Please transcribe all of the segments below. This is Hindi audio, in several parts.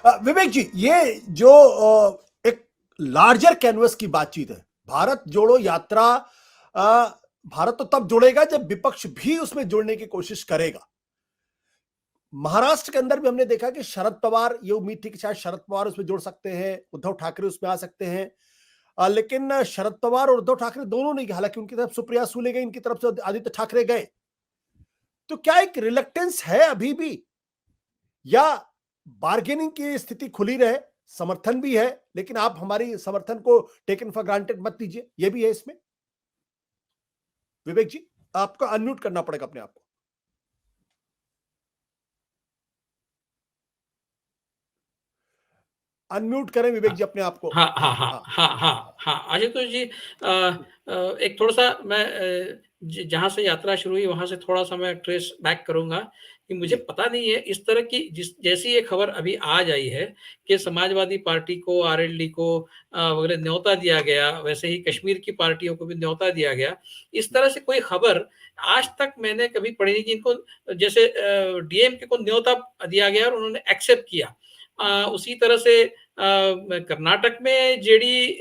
विवेक जी, ये जो एक लार्जर कैनवस की बातचीत है, भारत जोड़ो यात्रा, भारत तो तब जोड़ेगा जब विपक्ष भी उसमें जोड़ने की कोशिश करेगा। महाराष्ट्र के अंदर भी हमने देखा कि शरद पवार, ये उम्मीद थी कि शायद शरद पवार उसमें जोड़ सकते हैं, उद्धव ठाकरे उसमें आ सकते हैं, लेकिन शरद पवार और उद्धव ठाकरे दोनों नहीं गए। हालांकि उनकी तरफ सुप्रिया सुले गई, इनकी तरफ से आदित्य ठाकरे गए। तो क्या एक रिलक्टेंस है अभी भी, या बार्गेनिंग की स्थिति खुली रहे, समर्थन भी है, लेकिन आप हमारी समर्थन को टेकन फॉर ग्रांटेड मत लीजिए, ये भी है इसमें? विवेक जी, आपको अनम्यूट करना पड़ेगा अपने आप को। अनम्यूट करें विवेक जी अपने आप को। हाँ हाँ हाँ हाँ, हाँ हाँ हाँ आशुतोष जी, एक थोड़ा सा मैं जहाँ से यात्रा शुरू हुई वहां से थोड़ा सा मैं ट्रेस बैक करूंगा कि मुझे जी पता नहीं है इस तरह की जैसी ये खबर अभी आज आई है कि समाजवादी पार्टी को, आरएलडी को वगैरह न्योता दिया गया, वैसे ही कश्मीर की पार्टियों को भी न्योता दिया गया। इस तरह से कोई खबर आज तक मैंने कभी पढ़ी नहीं कि इनको जैसे डीएमके को न्योता दिया गया और उन्होंने एक्सेप्ट किया। उसी तरह से कर्नाटक में जेडी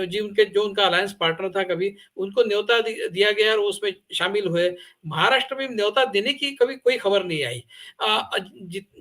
जी, उनके जो उनका अलायंस पार्टनर था, कभी उनको न्योता दिया गया और उसमें शामिल हुए। महाराष्ट्र में न्योता देने की कभी कोई खबर नहीं आई।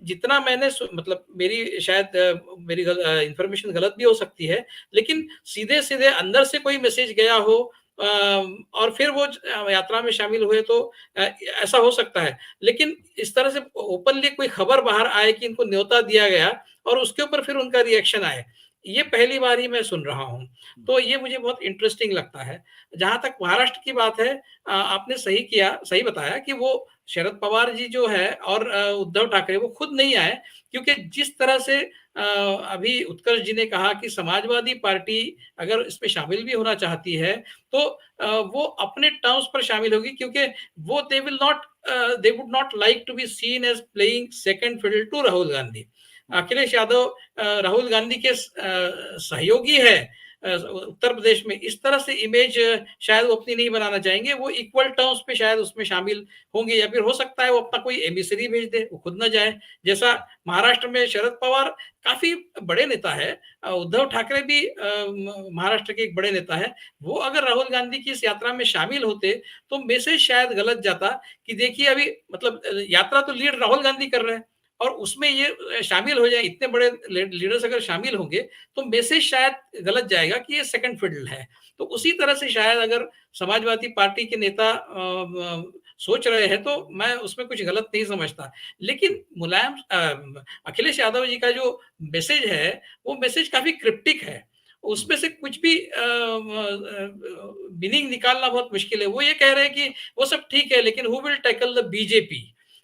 जितना मैंने मतलब मेरी शायद मेरी इंफॉर्मेशन गलत भी हो सकती है, लेकिन सीधे सीधे अंदर से कोई मैसेज गया हो और फिर वो यात्रा में शामिल हुए तो ऐसा हो सकता है। लेकिन इस तरह से ओपनली कोई खबर बाहर आए कि इनको न्योता दिया गया और उसके ऊपर फिर उनका रिएक्शन आए, ये पहली बार ही मैं सुन रहा हूँ। तो ये मुझे बहुत इंटरेस्टिंग लगता है। जहां तक महाराष्ट्र की बात है, आपने सही बताया कि वो शरद पवार जी जो है और उद्धव ठाकरे वो खुद नहीं आए, क्योंकि जिस तरह से अभी उत्कर्ष जी ने कहा कि समाजवादी पार्टी अगर इसमें शामिल भी होना चाहती है तो वो अपने टर्म्स पर शामिल होगी, क्योंकि वो they would not like to be seen as playing second fiddle to Rahul Gandhi. Akhilesh Yadav Rahul Gandhi के सहयोगी है उत्तर प्रदेश में, इस तरह से इमेज शायद वो अपनी नहीं बनाना चाहेंगे। वो इक्वल टर्म्स पे शायद उसमें शामिल होंगे, या फिर हो सकता है वो अपना कोई एमिसरी भेज दे, वो खुद ना जाए। जैसा महाराष्ट्र में शरद पवार काफी बड़े नेता है, उद्धव ठाकरे भी महाराष्ट्र के एक बड़े नेता है, वो अगर राहुल गांधी की इस यात्रा में शामिल होते तो मैसेज शायद गलत जाता कि देखिए अभी मतलब यात्रा तो लीड राहुल गांधी कर रहे हैं और उसमें ये शामिल हो जाए, इतने बड़े लीडर्स अगर शामिल होंगे तो मैसेज शायद गलत जाएगा कि ये सेकंड फिडल है। तो उसी तरह से शायद अगर समाजवादी पार्टी के नेता सोच रहे हैं तो मैं उसमें कुछ गलत नहीं समझता। लेकिन अखिलेश यादव जी का जो मैसेज है वो मैसेज काफी क्रिप्टिक है, उसमें से कुछ भी मीनिंग निकालना बहुत मुश्किल है। वो ये कह रहे हैं कि वो सब ठीक है लेकिन who will tackle the BJP.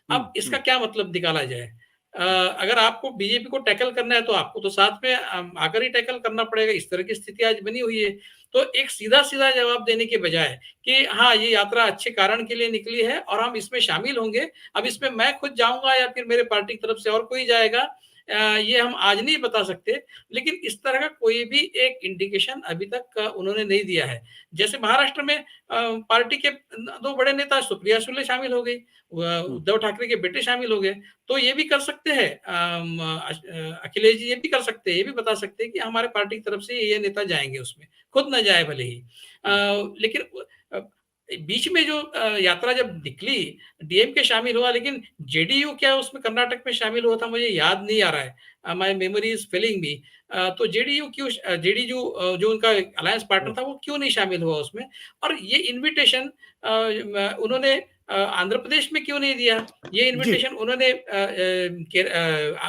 अब इसका क्या मतलब निकाला जाए? अगर आपको बीजेपी को टैकल करना है तो आपको तो साथ में आकर ही टैकल करना पड़ेगा, इस तरह की स्थिति आज बनी हुई है। तो एक सीधा सीधा जवाब देने के बजाय कि हाँ ये यात्रा अच्छे कारण के लिए निकली है और हम इसमें शामिल होंगे, अब इसमें मैं खुद जाऊंगा या फिर मेरे पार्टी की तरफ से और कोई जाएगा, ये हम आज नहीं बता सकते। लेकिन इस तरह का कोई भी एक इंडिकेशन अभी तक उन्होंने नहीं दिया है। जैसे महाराष्ट्र में पार्टी के दो बड़े नेता सुप्रिया सुले शामिल हो गई, उद्धव ठाकरे के बेटे शामिल हो गए, तो ये भी कर सकते हैं अखिलेश जी, ये भी कर सकते हैं, ये भी बता सकते हैं कि हमारे पार्टी की तरफ से ये नेता जाएंगे, उसमें खुद ना जाए भले ही। लेकिन बीच में जो यात्रा जब निकली, डीएमके शामिल हुआ, लेकिन जेडीयू क्या उसमें कर्नाटक में शामिल हुआ था मुझे याद नहीं आ रहा है, माय मेमोरी इज फेलिंग मी। तो जेडीयू क्यों, जेडीयू जो उनका अलायंस पार्टनर था वो क्यों नहीं शामिल हुआ उसमें? और ये इनविटेशन उन्होंने आंध्र प्रदेश में क्यों नहीं दिया? ये जी। इनविटेशन उन्होंने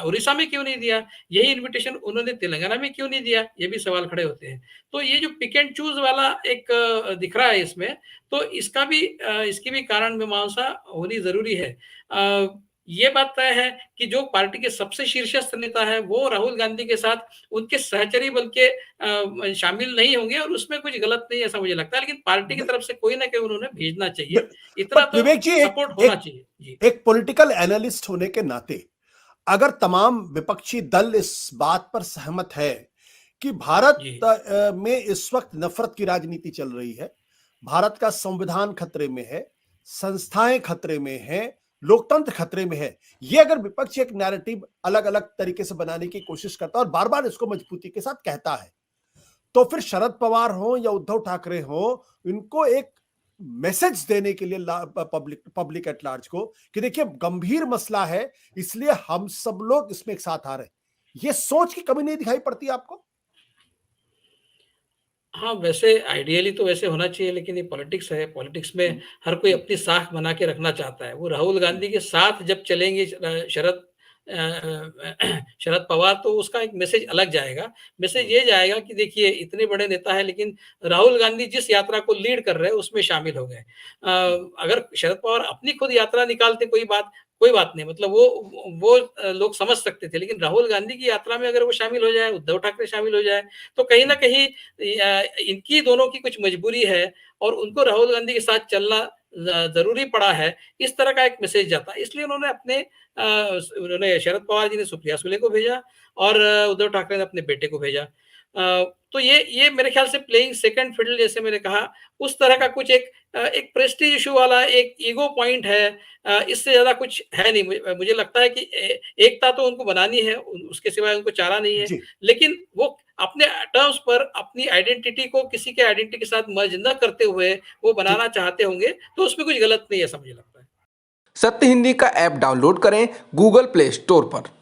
उड़ीसा में क्यों नहीं दिया? यही इनविटेशन उन्होंने तेलंगाना में क्यों नहीं दिया? ये भी सवाल खड़े होते हैं। तो ये जो पिक एंड चूज वाला एक दिख रहा है इसमें, तो इसकी भी कारण मीमांसा होनी जरूरी है। ये बात तय है कि जो पार्टी के सबसे शीर्षस्थ नेता है वो राहुल गांधी के साथ उनके सहचरी बल्कि शामिल नहीं होंगे, और उसमें कुछ गलत नहीं ऐसा मुझे लगता है। लेकिन पार्टी की तरफ से कोई ना कोई उन्होंने भेजना चाहिए, इतना बट तो विवेक जी, सपोर्ट होना एक चाहिए। जी एक पॉलिटिकल एनालिस्ट होने के नाते, अगर तमाम विपक्षी दल इस बात पर सहमत है कि भारत जी में इस वक्त नफरत की राजनीति चल रही है, भारत का संविधान खतरे में है, संस्थाएं खतरे में हैं, लोकतंत्र खतरे में है। ये अगर विपक्ष एक नैरेटिव अलग अलग तरीके से बनाने की कोशिश करता है और बार बार इसको मजबूती के साथ कहता है, तो फिर शरद पवार हो या उद्धव ठाकरे हो, इनको एक मैसेज देने के लिए पब्लिक पब्लिक एट लार्ज को कि देखिए गंभीर मसला है, इसलिए हम सब लोग इसमें एक साथ आ रहे हैं। ये सोच की कमी नहीं दिखाई पड़ती आपको? हाँ, वैसे आइडियली तो वैसे होना चाहिए, लेकिन ये पॉलिटिक्स है, पॉलिटिक्स में हर कोई अपनी साख बना के रखना चाहता है। वो राहुल गांधी के साथ जब चलेंगे शरद पवार, तो उसका एक मैसेज अलग जाएगा। मैसेज ये जाएगा कि देखिए इतने बड़े नेता हैं, लेकिन राहुल गांधी जिस यात्रा को लीड कर रहे हैं उसमें शामिल हो गए। अगर शरद पवार अपनी खुद यात्रा निकालते कोई बात नहीं, मतलब वो लोग समझ सकते थे, लेकिन राहुल गांधी की यात्रा में अगर वो शामिल हो जाए, उद्धव ठाकरे शामिल हो जाए, तो कहीं न कहीं इनकी दोनों की कुछ मजबूरी है और उनको राहुल गांधी के साथ चलना ज़रूरी पड़ा है, इस तरह का एक मैसेज जाता है। इसलिए उन्होंने शरद पवार जी ने सुप्रिया सुले को भेजा और उद्धव ठाकरे ने अपने बेटे को भेजा। तो ये मेरे ख्याल से प्लेइंग सेकंड फिडल, जैसे मैंने कहा, उस तरह का कुछ एक प्रेस्टीज इश्यू वाला एक ईगो पॉइंट है। इससे ज़्यादा कुछ है नहीं। मुझे लगता है कि एकता तो उनको बनानी है, उसके सिवाय उनको चारा नहीं है। जी। लेकिन वो अपने टर्म्स पर अपनी आइडेंटिटी को किसी के आइडेंटिटी के साथ मर्ज न करते हुए वो जी। बनाना चाहते होंगे, तो उसमें कुछ गलत नहीं है, ऐसा मुझे लगता है। सत्य हिंदी का ऐप डाउनलोड करें गूगल प्ले स्टोर पर।